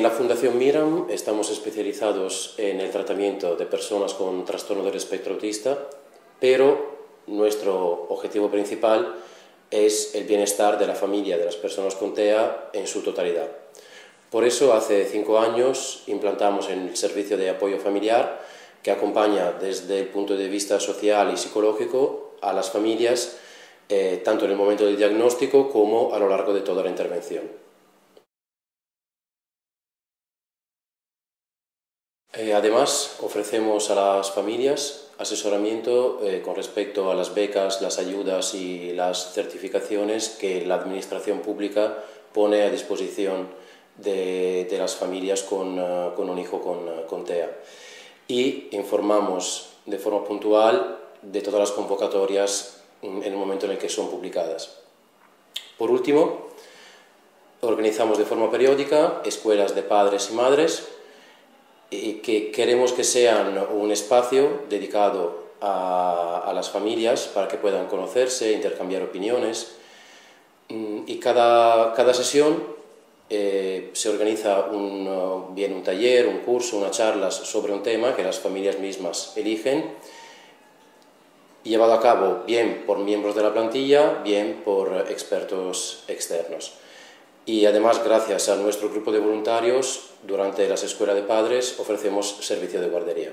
la Fundación Miram estamos especializados en el tratamiento de personas con trastorno del espectro autista, pero nuestro objetivo principal es el bienestar de la familia de las personas con TEA en su totalidad. Por eso, hace 5 años implantamos el servicio de apoyo familiar que acompaña desde el punto de vista social y psicológico a las familias, tanto en el momento del diagnóstico como a lo largo de toda la intervención. Además, ofrecemos a las familias asesoramiento con respecto a las becas, las ayudas y las certificaciones que la Administración Pública pone a disposición de las familias con un hijo con TEA. Y informamos de forma puntual de todas las convocatorias en el momento en el que son publicadas. Por último, organizamos de forma periódica escuelas de padres y madres que queremos que sean un espacio dedicado a las familias para que puedan conocerse, intercambiar opiniones, y cada sesión se organiza bien un taller, un curso, unas charlas sobre un tema que las familias mismas eligen, llevado a cabo bien por miembros de la plantilla, bien por expertos externos. Y además, gracias a nuestro grupo de voluntarios, durante las escuelas de padres ofrecemos servicio de guardería.